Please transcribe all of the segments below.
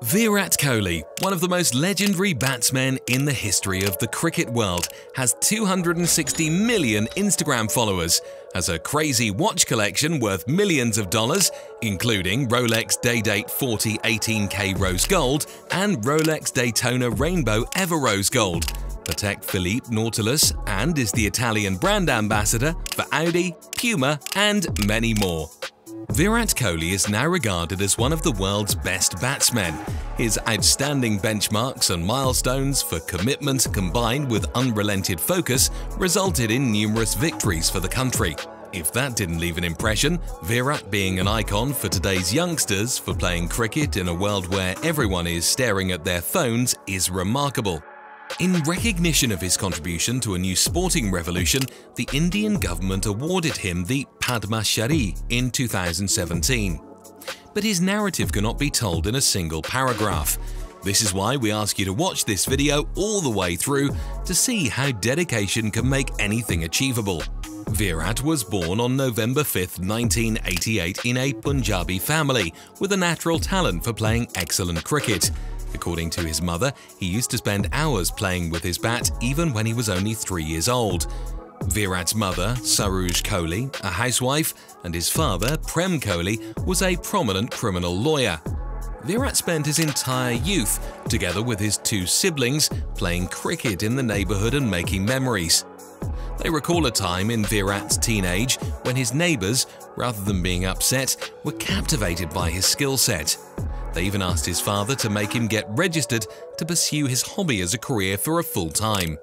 Virat Kohli, one of the most legendary batsmen in the history of the cricket world, has 260 million Instagram followers, has a crazy watch collection worth millions of dollars, including Rolex Day-Date 40 18K Rose Gold and Rolex Daytona Rainbow Ever Rose Gold, Patek Philippe Nautilus, and is the Italian brand ambassador for Audi, Puma, and many more. Virat Kohli is now regarded as one of the world's best batsmen. His outstanding benchmarks and milestones for commitment combined with unrelenting focus resulted in numerous victories for the country. If that didn't leave an impression, Virat being an icon for today's youngsters for playing cricket in a world where everyone is staring at their phones is remarkable. In recognition of his contribution to a new sporting revolution, the Indian government awarded him the Padma Shri in 2017. But his narrative cannot be told in a single paragraph. This is why we ask you to watch this video all the way through to see how dedication can make anything achievable. Virat was born on November 5, 1988 in a Punjabi family with a natural talent for playing excellent cricket. According to his mother, he used to spend hours playing with his bat even when he was only 3 years old. Virat's mother, Saruj Kohli, a housewife, and his father, Prem Kohli, was a prominent criminal lawyer. Virat spent his entire youth, together with his two siblings, playing cricket in the neighborhood and making memories. They recall a time in Virat's teenage when his neighbors, rather than being upset, were captivated by his skill set. They even asked his father to make him get registered to pursue his hobby as a career for a full time.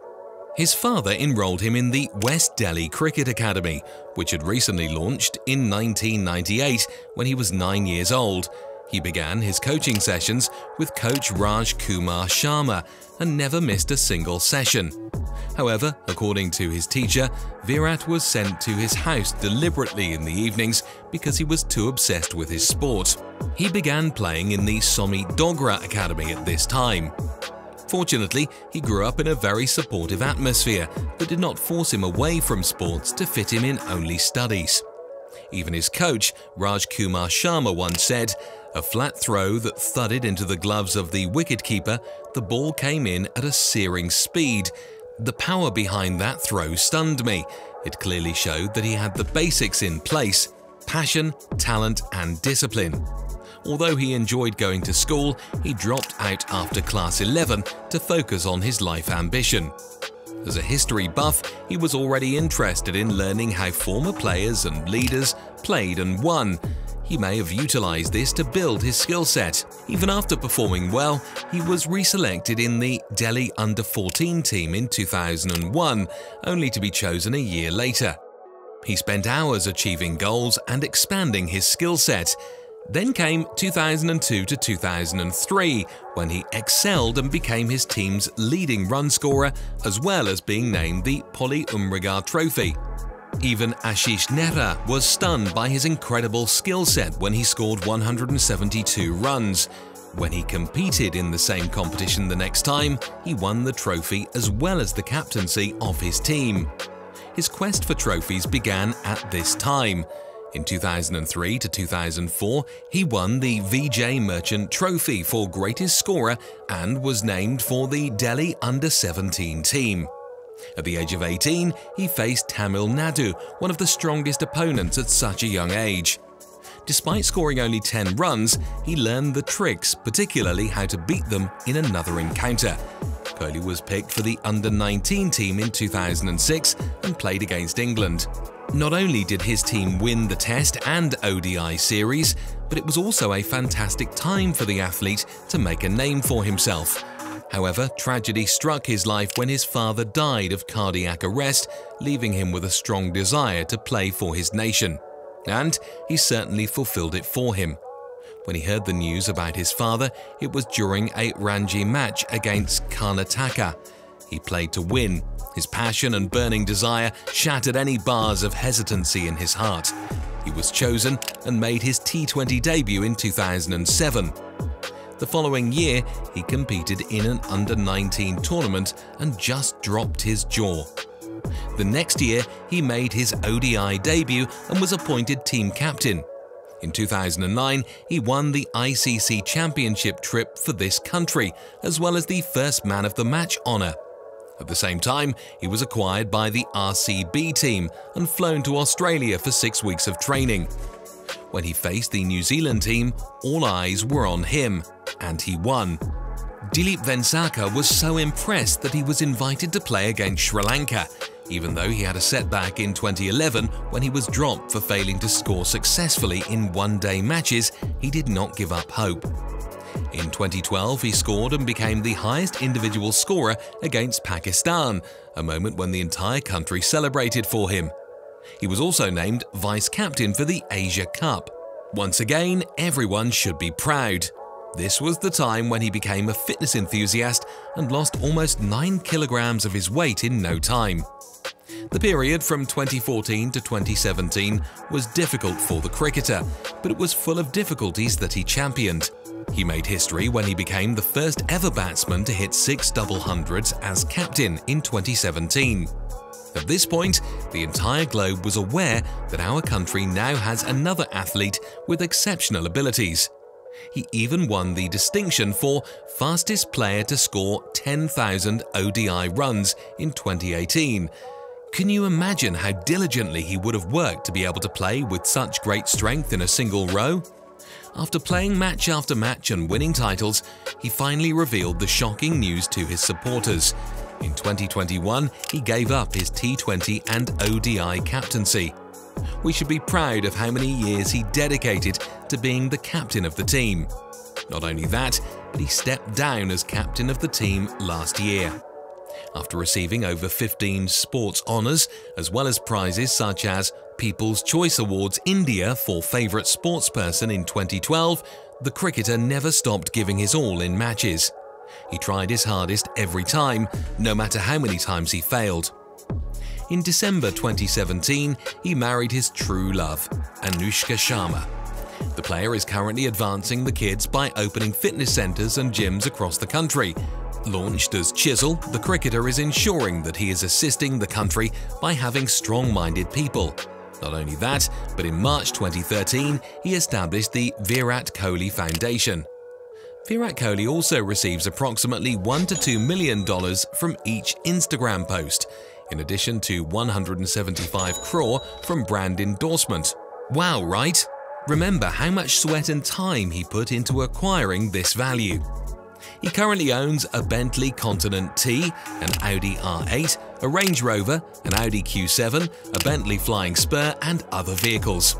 His father enrolled him in the West Delhi Cricket Academy, which had recently launched in 1998 when he was 9 years old. He began his coaching sessions with coach Raj Kumar Sharma and never missed a single session. However, according to his teacher, Virat was sent to his house deliberately in the evenings because he was too obsessed with his sport. He began playing in the Somi Dogra Academy at this time. Fortunately, he grew up in a very supportive atmosphere that did not force him away from sports to fit him in only studies. Even his coach, Raj Kumar Sharma, once said, "A flat throw that thudded into the gloves of the wicketkeeper, the ball came in at a searing speed. The power behind that throw stunned me. It clearly showed that he had the basics in place: passion, talent, and discipline." Although he enjoyed going to school, he dropped out after class 11 to focus on his life ambition. As a history buff, he was already interested in learning how former players and leaders played and won. He may have utilized this to build his skill set. Even after performing well, he was reselected in the Delhi Under-14 team in 2001, only to be chosen a year later. He spent hours achieving goals and expanding his skill set. Then came 2002 to 2003, when he excelled and became his team's leading run scorer, as well as being named the Poly Umrigar Trophy. Even Ashish Nehra was stunned by his incredible skill set when he scored 172 runs. When he competed in the same competition the next time, he won the trophy as well as the captaincy of his team. His quest for trophies began at this time. In 2003 to 2004, he won the Vijay Merchant Trophy for greatest scorer and was named for the Delhi Under-17 team. At the age of 18, he faced Tamil Nadu, one of the strongest opponents at such a young age. Despite scoring only 10 runs, he learned the tricks, particularly how to beat them in another encounter. Kohli was picked for the Under-19 team in 2006 and played against England. Not only did his team win the Test and ODI series, but it was also a fantastic time for the athlete to make a name for himself. However, tragedy struck his life when his father died of cardiac arrest, leaving him with a strong desire to play for his nation. And he certainly fulfilled it for him. When he heard the news about his father, it was during a Ranji match against Karnataka. He played to win. His passion and burning desire shattered any bars of hesitancy in his heart. He was chosen and made his T20 debut in 2007. The following year, he competed in an Under-19 tournament and just dropped his jaw. The next year, he made his ODI debut and was appointed team captain. In 2009, he won the ICC Championship trip for this country, as well as the first Man of the Match honour. At the same time, he was acquired by the RCB team and flown to Australia for 6 weeks of training. When he faced the New Zealand team, all eyes were on him, and he won. Dilip Vengsarkar was so impressed that he was invited to play against Sri Lanka, even though he had a setback in 2011 when he was dropped for failing to score successfully in one-day matches. He did not give up hope. In 2012, he scored and became the highest individual scorer against Pakistan, a moment when the entire country celebrated for him. He was also named vice-captain for the Asia Cup. Once again, everyone should be proud. This was the time when he became a fitness enthusiast and lost almost 9 kilograms of his weight in no time. The period from 2014 to 2017 was difficult for the cricketer, but it was full of difficulties that he championed. He made history when he became the first ever batsman to hit 6 double hundreds as captain in 2017. At this point, the entire globe was aware that our country now has another athlete with exceptional abilities. He even won the distinction for fastest player to score 10,000 ODI runs in 2018. Can you imagine how diligently he would have worked to be able to play with such great strength in a single row? After playing match after match and winning titles, he finally revealed the shocking news to his supporters. In 2021, he gave up his T20 and ODI captaincy. We should be proud of how many years he dedicated to being the captain of the team. Not only that, but he stepped down as captain of the team last year. After receiving over 15 sports honours, as well as prizes such as People's Choice Awards India for Favourite Sportsperson in 2012, the cricketer never stopped giving his all in matches. He tried his hardest every time, no matter how many times he failed. In December 2017, he married his true love, Anushka Sharma. The player is currently advancing the kids by opening fitness centres and gyms across the country. Launched as Chisel, the cricketer is ensuring that he is assisting the country by having strong-minded people. Not only that, but in March 2013, he established the Virat Kohli Foundation. Virat Kohli also receives approximately $1 to $2 million from each Instagram post, in addition to 175 crore from brand endorsement. Wow, right? Remember how much sweat and time he put into acquiring this value. He currently owns a Bentley Continent T, an Audi R8, a Range Rover, an Audi Q7, a Bentley Flying Spur, and other vehicles.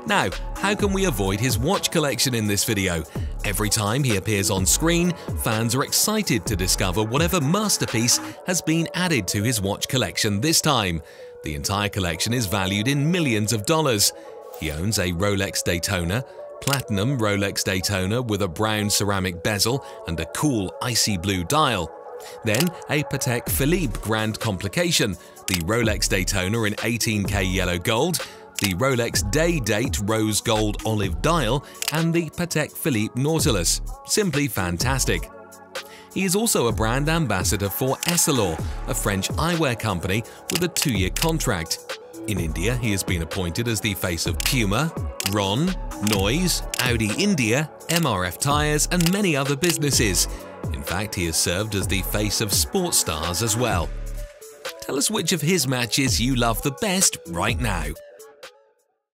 Now, how can we avoid his watch collection in this video? Every time he appears on screen, fans are excited to discover whatever masterpiece has been added to his watch collection this time. The entire collection is valued in millions of dollars. He owns a Rolex Daytona, platinum Rolex Daytona with a brown ceramic bezel and a cool icy blue dial. Then a Patek Philippe Grand Complication, the Rolex Daytona in 18K yellow gold, the Rolex Day Date Rose Gold Olive Dial, and the Patek Philippe Nautilus. Simply fantastic. He is also a brand ambassador for Essilor, a French eyewear company with a 2-year contract. In India, he has been appointed as the face of Puma, Ron, Noise, Audi India, MRF Tyres, and many other businesses. In fact, he has served as the face of sports stars as well. Tell us which of his matches you love the best right now.